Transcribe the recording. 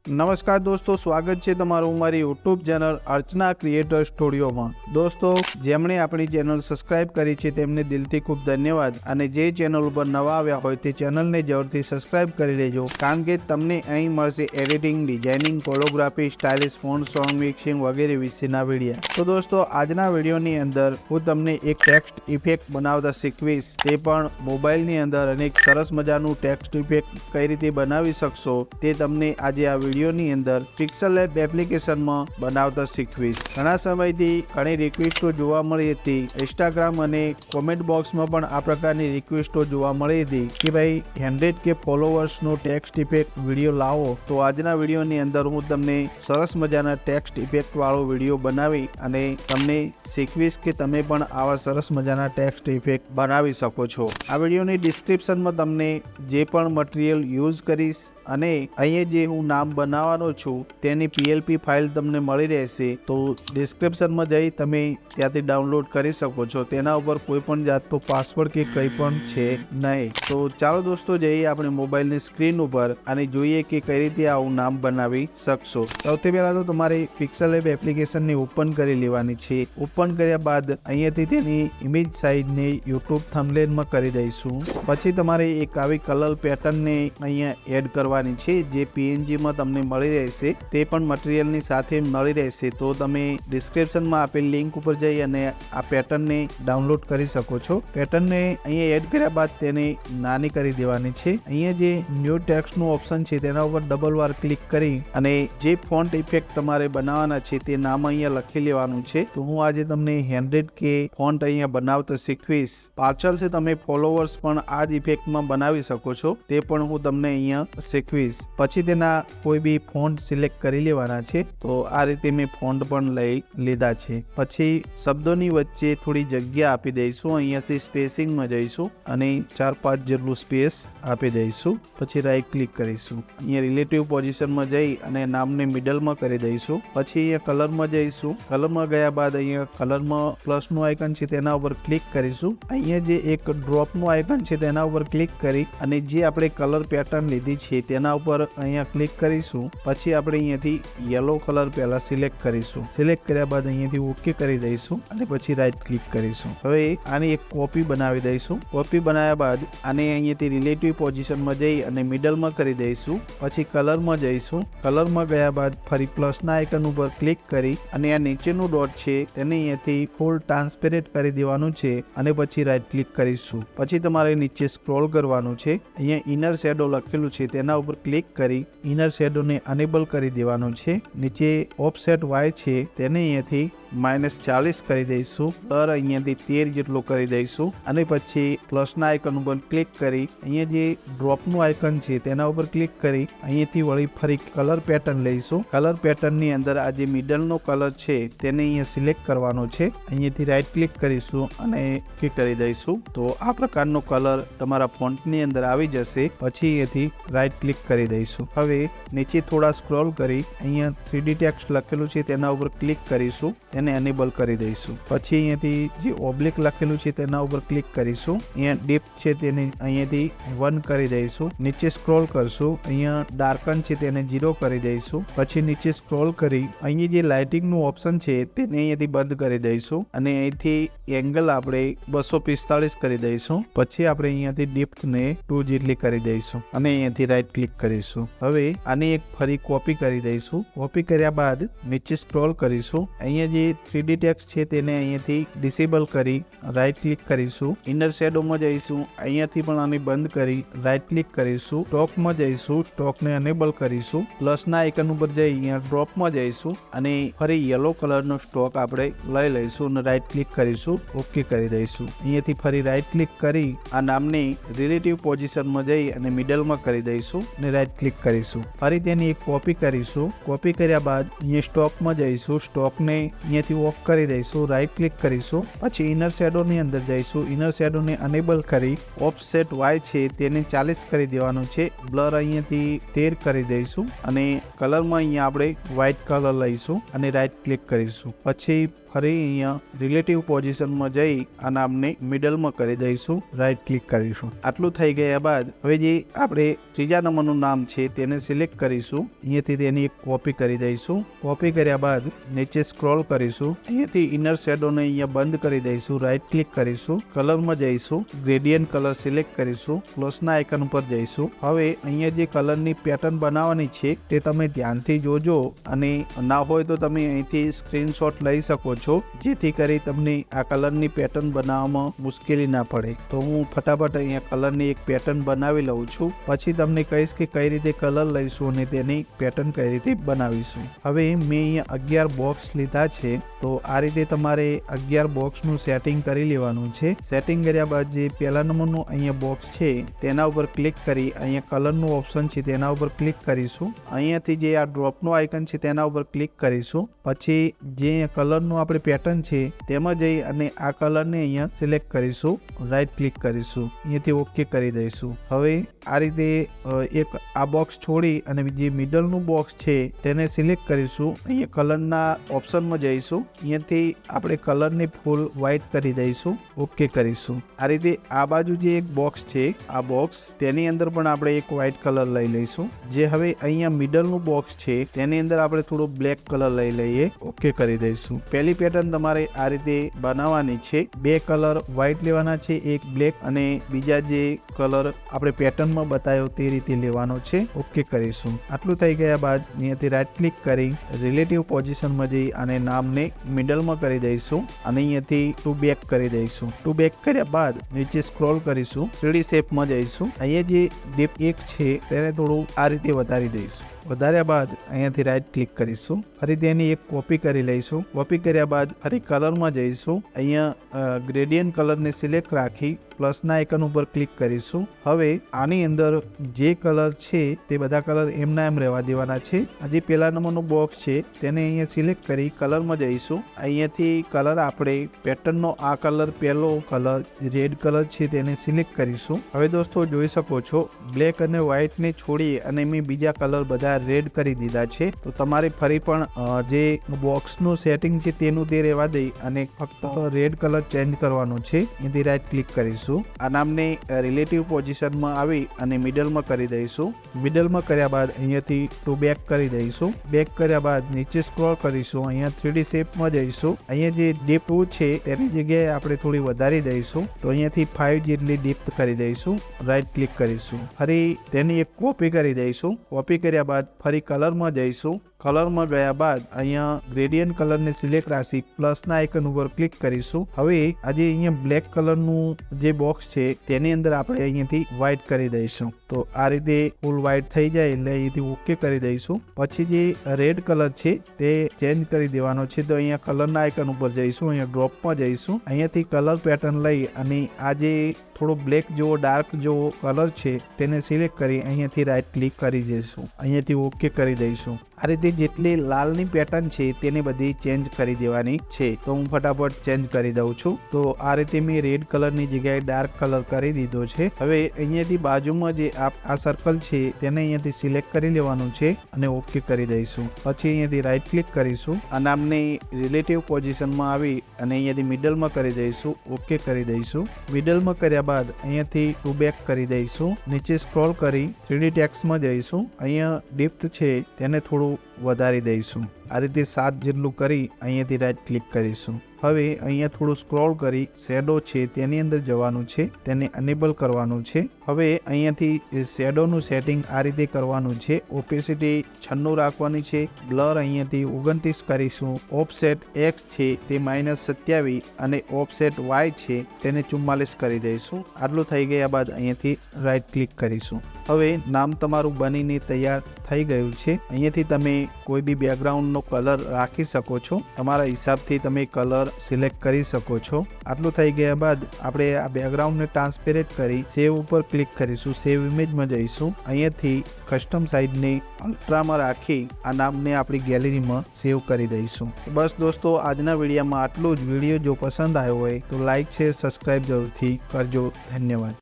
નમસ્કાર દોસ્તો, સ્વાગત છે તમારું મારી યુટ્યુબ ચેનલ અર્ચના ક્રિએટર સ્ટુડિયોમાં। દોસ્તો, જેમણે આપણી ચેનલ સબસ્ક્રાઇબ કરી છે તેમને દિલથી ખૂબ ધન્યવાદ, અને જે ચેનલ ઉપર નવા આવ્યા હોય તે ચેનલને જરૂરથી સબસ્ક્રાઇબ કરી લેજો, કારણ કે તમને અહીં મળશે editing, designing, choreography, stylish font, song mixing વગેરે વિશેના વિડીયો। તો દોસ્તો, આજના વિડીયોની અંદર હું તમને એક ટેક્સ્ટ ઇફેક્ટ બનાવતા શીખવીશ, તે પણ મોબાઈલની અંદર, અને એક સરસ મજાનું ટેક્સ્ટ ઇફેક્ટ કઈ રીતે બનાવી શકશો તે તમને આજે આ વિડીયોની અંદર પિક્સેલ લેબ એપ્લિકેશનમાં બનાવતા શીખવીશ। ઘણા સમયથી ઘણી રિક્વેસ્ટો જોવા મળી હતી, ઇન્સ્ટાગ્રામ અને કોમેન્ટ બોક્સમાં પણ આ પ્રકારની રિક્વેસ્ટો જોવા મળી હતી કે ભાઈ 100K ફોલોવર્સનો ટેક્સ્ટ ઇફેક્ટ વિડીયો લાવો। તો આજના વિડીયોની અંદર હું તમને સરસ મજાના ટેક્સ્ટ ઇફેક્ટ વાળો વિડીયો બનાવી અને તમને શીખવીશ કે તમે પણ આવા સરસ મજાના ટેક્સ્ટ ઇફેક્ટ બનાવી શકો છો। આ વિડીયોની ડિસ્ક્રિપ્શનમાં તમને જે પણ મટીરિયલ યુઝ કરીશ અને અહીંયા જે હું નામ બનાવવાનો છું તેની PLP ફાઇલ તમને મળી રહેશે, તો ડિસ્ક્રિપ્શનમાં જઈ તમે ત્યાંથી ડાઉનલોડ કરી શકો છો। તેના ઉપર કોઈ પણ જાતનો પાસવર્ડ કે કંઈ પણ છે નહીં। તો ચાલો દોસ્તો, જઈએ આપણે મોબાઈલની સ્ક્રીન ઉપર અને જોઈએ કે કઈ રીતે આવું નામ બનાવી શકશો। સૌથી પહેલા તો તમારે પિક્સેલ લેબ એપ્લિકેશનને ઓપન કરી લેવાની છે। ઓપન કર્યા બાદ અહીંયાથી તેની ઇમેજ સાઇઝને યુટ્યુબ થંબનેલમાં કરી દઈશું। પછી તમારે એક આવી કલર પેટર્નને અહીંયા એડ કરવાની છે, જે PNG માં તમને મળી રહેશે, તે પણ મટીરિયલની સાથે મળી રહેશે। તો તમે ડિસ્ક્રિપ્શનમાં આપેલ લિંક ઉપર જઈ અને આ પેટર્નને ડાઉનલોડ કરી શકો છો। પેટર્નને અહીંયા એડ કર્યા બાદ તેને નાની કરી દેવાની છે। અહીંયા જે ન્યૂ ટેક્સ્ટનું ઓપ્શન છે તેના ઉપર ડબલ વાર ક્લિક કરી અને જે ફોન્ટ ઇફેક્ટ તમારે બનાવવાના છે તે નામ અહીંયા લખી લેવાનું છે। તો હું આજે તમને 100K ફોન્ટ અહીંયા બનાવતા શીખવીશ। પાછળથી તમે ફોલોવર્સ પણ આ જ ઇફેક્ટમાં બનાવી શકો છો, તે પણ હું તમને અહીંયા શીખવીશ। પછી તેના કોઈ બી ફોન્ટ સિલેક્ટ કરી લેવાના છે। તો આ રીતે મેં ફોન્ટ પણ લઈ લીધા છે। પછી શબ્દોની વચ્ચે થોડી જગ્યા આપી દઈશું, અહીંયાથી સ્પેસિંગમાં જઈશું અને 4-5 જેટલું સ્પેસ આપી દઈશું। પછી રાઈટ ક્લિક કરીશું, અહીંયા રિલેટિવ પોઝિશનમાં જઈ અને નામને મિડલમાં કરી દઈશું। પછી અહીંયા કલરમાં જઈશું, કલરમાં ગયા બાદ અહીંયા કલરમાં પ્લસનું આઇકન છે તેના ઉપર ક્લિક કરીશું। અહીંયા જે એક ડ્રોપનું આઇકન છે તેના ઉપર ક્લિક કરી અને જે આપણે કલર પેટર્ન લીધી છે તેના ઉપર અહીંયા ક્લિક કરીશું। પછી આપણે અહીંયાથી યલો કલર પહેલા સિલેક્ટ કરીશું। સિલેક્ટ કર્યા બાદ અહીંયાથી ઓકે કરી દઈશું અને પછી રાઈટ ક્લિક કરીશું। હવે આની એક કોપી બનાવી દઈશું। કોપી બનાવ્યા બાદ આને અહીંયાથી રિલેટિવ પોઝિશનમાં જઈ અને મિડલમાં કરી દઈશું। પછી કલરમાં જઈશું, કલરમાં ગયા બાદ ફરી પ્લસના આઇકન ઉપર ક્લિક કરી અને આ નીચેનું ડોટ છે તેને અહીંયાથી ફૂલ ટ્રાન્સપેરેન્ટ કરી દેવાનું છે અને પછી રાઈટ ક્લિક કરીશું। પછી તમારે નીચે સ્ક્રોલ કરવાનું છે, અહીંયા ઇનર શેડો લખેલું છે તેના ઉપર ક્લિક કરી ઇનર શેડોને અનેબલ કરી દેવાનું છે। નીચે ઓફસેટ Y છે તેને અહીંયાથી -40 કરી દઈશું, બ્લર અહીંયાથી 13 જેટલો કરી દઈશું અને પછી પ્લસના આઇકન ઉપર ક્લિક કરી અહીંયા જે ડ્રોપનું આઇકન છે તેના ઉપર ક્લિક કરી અહીંયાથી વળી ફરી કલર પેટર્ન લઈશું। કલર પેટર્નની અંદર આ જે મિડલનો કલર છે તેને અહીંયા સિલેક્ટ કરવાનો છે, અહીંયાથી રાઈટ ક્લિક કરીશું અને ક્લિક કરી દઈશું। તો આ પ્રકારનો કલર તમારા ફોન્ટની અંદર આવી જશે। પછી અહીંયાથી રાઈટ ક્લિક કરી દઈશું। હવે નીચે થોડા સ્ક્રોલ કરી અહીંયા 3D ટેક્સ્ટ લખેલું છે તેના ઉપર ક્લિક કરીશું, તેને એનેબલ કરી દઈશું। પછી અહીંયાથી જે ઓબ્લિક લખેલું છે તેના ઉપર ક્લિક કરીશું, અહીંયા ડીપ છે તેને અહીંયાથી 1 કરી દઈશું। નીચે સ્ક્રોલ કરશું, અહીંયા ડાર્કન છે તેને 0 કરી દઈશું। પછી નીચે સ્ક્રોલ કરી અહીંયા જે લાઇટિંગનું ઓપ્શન છે તેને અહીંયાથી બંધ કરી દઈશું અને અહીંથી એંગલ આપણે 245 કરી દઈશું। પછી આપણે અહીંયાથી ડીપ્થને 2 જેટલી કરી દઈશું અને અહીંયાથી રાઈટ ક્લિક કરીશું। હવે આને એક ફરી કોપી કરી દઈશું। કોપી કર્યા બાદ નીચે સ્ક્રોલ કરીશું, અહીંયા જે 3D ટેક્સ્ટ છે તેને અહીંયાથી ડિસેબલ કરી રાઈટ ક્લિક કરીશું। ઇનર શેડોમાં જઈશું, અહીંયાથી પણ આને બંધ કરી રાઈટ ક્લિક કરીશું। સ્ટોકમાં જઈશું, સ્ટોકને અનેબલ કરીશું। પ્લસના આઇકન ઉપર જઈ અહીંયા ડ્રોપમાં જઈશું અને ફરી યલો કલરનો સ્ટોક આપણે લઈ લઈશું અને રાઈટ ક્લિક કરીશું, ઓકે કરી દઈશું। અહીંયાથી ફરી રાઈટ ક્લિક કરી આ નામને રિલેટિવ પોઝિશનમાં જઈ અને મિડલમાં કરી દઈશું અને રાઈટ ક્લિક કરીશું। ફરી તેની એક કોપી કરીશું। કોપી કર્યા બાદ અહીંયા સ્ટોકમાં જઈશું, સ્ટોકને અહીંયાથી ઓફ કરી દઈશું, રાઈટ ક્લિક કરીશું। પછી ઇનર શેડોની અંદર જઈશું, ઇનર શેડોને અનેબલ કરી ઓફસેટ Y છે તેને 40 કરી દેવાનું છે, બ્લર અહીંયાથી 13 કરી દઈશું અને કલરમાં અહીંયા આપણે વ્હાઇટ કલર લઈશું અને રાઈટ ક્લિક કરીશું। પછી ફરી અહીંયા રિલેટિવ પોઝિશનમાં જઈ આ નામને મિડલમાં કરી દઈશું, રાઈટ ક્લિક કરીશું. આટલું થઈ ગયા બાદ હવે જે આપણે ત્રીજા નંબરનું નામ છે તેને સિલેક્ટ કરીશું. અહીંયાથી તેની એક કોપી કરી દઈશું. કોપી કર્યા બાદ નીચે સ્ક્રોલ કરીશું. અહીંયાથી ઇનર શેડોને અહીંયા બંધ કરી દઈશું, રાઈટ ક્લિક કરીશું, કલરમાં જઈશું, ગ્રેડિયન્ટ કલર સિલેક્ટ કરીશું, પ્લસના આઇકન ઉપર જઈશું. હવે અહીંયા જે કલરની પેટર્ન બનાવવાની છે તે તમે ધ્યાનથી જોજો અને ના હોય તો તમે અહીંથી સ્ક્રીનશોટ લઈ શકો છો, જેથી કરી તમને આ કલરની પેટર્ન બનાવવામાં મુશ્કેલી ના પડે. તો હું ફટાફટ અહીંયા કલરની એક પેટર્ન બનાવી લઉં છું, પછી તમને કહીશ કે કઈ રીતે કલર લઈશું અને તેની પેટર્ન કઈ રીતે બનાવીશું. હવે મેં અહીંયા 11 બોક્સ લીધા છે, તો આ રીતે તમારે 11 બોક્સનું સેટિંગ કરી લેવાનું છે. સેટિંગ કર્યા બાદ જે પહેલા નંબરનું અહીંયા બોક્સ છે તેના ઉપર ક્લિક કરી અહીંયા કલરનું ઓપ્શન છે તેના ઉપર ક્લિક કરીશું. અહીંયાથી જે આ ડ્રોપનું આઇકન છે તેના ઉપર ક્લિક કરીશું. પછી જે કલરનું આપણે પેટર્ન છે તેમાં જઈ અને આ કલરને અહીંયા સિલેક્ટ કરીશું, રાઈટ ક્લિક કરીશું, અહીંયાથી ઓકે કરી દઈશું. હવે આ રીતે એક આ બોક્સ છોડી અને જે મિડલનું બોક્સ છે તેને સિલેક્ટ કરીશું. અહીંયા કલરના ઓપ્શનમાં જઈશું, અહીંયાથી આપણે કલરને ફૂલ વ્હાઇટ કરી દઈશું, ઓકે કરીશું. આ રીતે આ બાજુ જે એક બોક્સ છે આ બોક્સ તેની અંદર પણ આપણે એક વ્હાઇટ કલર લઈ લઈશું. જે હવે અહીંયા મિડલનું બોક્સ છે તેની અંદર આપણે થોડો બ્લેક કલર લઈ લઈએ, ઓકે કરી દઈશું. પહેલી પેટર્ન તમારે આ રીતે બનાવવાની છે. 2 કલર વ્હાઇટ લેવાના છે, એક બ્લેક અને બીજા જે કલર આપણે પેટર્નમાં બતાવ્યો તે રીતે લેવાનો છે, ઓકે કરીશું. આટલું થઈ ગયા બાદ અહીંયાથી રાઈટ ક્લિક કરી રિલેટિવ પોઝિશનમાં જઈ અને નામને મિડલમાં કરી દઈશું અને અહીંયાથી ટુ બેક કરી દઈશું. ટુ બેક કર્યા બાદ નીચે સ્ક્રોલ કરીશું, 3D શેપમાં જઈશું. અહીંયા જે ડીપ 1 છે તેને થોડું આ રીતે વધારી દઈશું. વધાર્યા બાદ અહીંયાથી રાઈટ ક્લિક કરીશું, ફરી તેની એક કોપી કરી લઈશું. કોપી કર્યા બાદ ફરી કલરમાં જઈશું. અહીંયા ગ્રેડિયન્ટ કલરને સિલેક્ટ રાખી પ્લસના આઇકન ઉપર ક્લિક કરીશું. હવે આની અંદર જે કલર છે તે બધા કલર એમના એમ રહેવા દેવાના છે. આ જે પહેલા નંબરનું બોક્સ છે તેને અહીંયા સિલેક્ટ કરી કલરમાં જઈશું. અહીંયાથી કલર આપણે પેટર્નનો આ કલર પહેલો કલર રેડ કલર છે તેને સિલેક્ટ કરીશું. હવે દોસ્તો જોઈ શકો છો બ્લેક અને વ્હાઇટને છોડી અને મેં બીજા કલર બધા રેડ કરી દીધા છે. તો તમારે ફરી પણ જે બોક્સનું સેટિંગ છે તેનું તે રહેવા દઈ અને ફક્ત રેડ કલર ચેન્જ કરવાનો છે. એથી રાઈટ ક્લિક કરીશું. આ નામને રિલેટિવ પોઝિશનમાં આવી અને મિડલમાં કરી દઈશું. મિડલમાં કર્યા બાદ અહીંયાથી ટુ બેક કરી દઈશું. બેક કર્યા બાદ નીચે સ્ક્રોલ કરીશું. અહીંયા 3D શેપમાં જઈશું. અહીંયા જે ડીપ 2 છે તેની જગ્યાએ આપણે થોડી વધારી દઈશું. તો અહીંયાથી 5 જેટલી ડીપ કરી દઈશું, રાઈટ ક્લિક કરીશું. ફરી તેની એક કોપી કરી દઈશું. કોપી કર્યા બાદ ફરી કલરમાં જઈશું. કલરમાં ગયા બાદ અહીંયા ગ્રેડિયન્ટ કલરને સિલેક્ટ રાખી પ્લસના આઇકન ઉપર ક્લિક કરીશું. હવે આજે અહીંયા બ્લેક કલરનું જે બોક્સ છે તેની અંદર આપણે અહીંયાથી વ્હાઇટ કરી દઈશું. તો આ રીતે ફૂલ વ્હાઇટ થઈ જાય એટલે અહીંયાથી ઓકે કરી દઈશું. પછી જે રેડ કલર છે તે ચેન્જ કરી દેવાનો છે. તો અહીંયા કલરના આઇકન ઉપર જઈશું, અહીંયા ડ્રોપમાં જઈશું. અહીંયાથી કલર પેટર્ન લઈ અને આ જે થોડો બ્લેક જેવો ડાર્ક જેવો કલર છે તેને સિલેક્ટ કરી અહીંયાથી રાઈટ ક્લિક કરી દઈશું. અહીંયાથી ઓકે કરી દઈશું. આ રીતે જેટલી લાલની પેટર્ન છે તેને બધી ચેન્જ કરી દેવાની છે. તો હું ફટાફટ ચેન્જ કરી દઉં છું. તો આ રીતે મેં રેડ કલરની જગ્યાએ ડાર્ક કલર કરી દીધો છે. હવે અહીંયાથી બાજુમાં જે આ સર્કલ છે તેને અહીંયાથી સિલેક્ટ કરી લેવાનું છે અને ઓકે કરી દઈશું. પછી અહીંયાથી રાઈટ ક્લિક કરીશું. આ નામને રિલેટિવ પોઝિશનમાં આવી અને અહીંયાથી મિડલમાં કરી દઈશું, ઓકે કરી દઈશું. મિડલમાં કર્યા બાદ અહીંયાથી ટુ બેક કરી દઈશું. નીચે સ્ક્રોલ કરી 3D ટેક્સ્ટમાં જઈશું. અહીંયા ડીપ્થ છે તેને થોડું વધારી દઈશું. આ રીતે 7 જેટલું કરી અહીંયાથી રાઈટ ક્લિક કરીશું. હવે અહીંયા થોડું સ્ક્રોલ કરી શેડો છે તેની અંદર જવાનું છે, તેને અનેબલ કરવાનું છે. હવે અહીંયાથી શેડોનું સેટિંગ આ રીતે કરવાનું છે. ઓપેસિટી 96 રાખવાની છે. બ્લર અહીંયાથી 29 કરીશું. ઓફસેટ X છે તે -27 અને ઓફસેટ Y છે તેને 44 કરી દઈશું. આટલું થઈ ગયા બાદ અહીંયાથી રાઈટ ક્લિક કરીશું. હવે નામ તમારું બનીને તૈયાર થઈ ગયું છે. અહીંયાથી તમે કોઈ બી બેકગ્રાઉન્ડનો કલર રાખી શકો છો. તમારા હિસાબથી તમે કલર સિલેક્ટ કરી શકો છો. આટલું થઈ ગયા બાદ આપણે આ બેકગ્રાઉન્ડને ટ્રાન્સપેરેન્ટ કરી સેવ ઉપર ક્લિક કરીશું. સેવ ઇમેજમાં જઈશું. અહીંયાથી કસ્ટમ સાઇઝને અલ્ટ્રામાં રાખી આ નામને આપણી ગેલેરીમાં સેવ કરી દઈશું. બસ દોસ્તો, આજના વિડીયોમાં આટલું જ. વિડીયો જો પસંદ આવ્યો હોય તો લાઈક છે, સબસ્ક્રાઈબ જરૂરથી કરજો. ધન્યવાદ.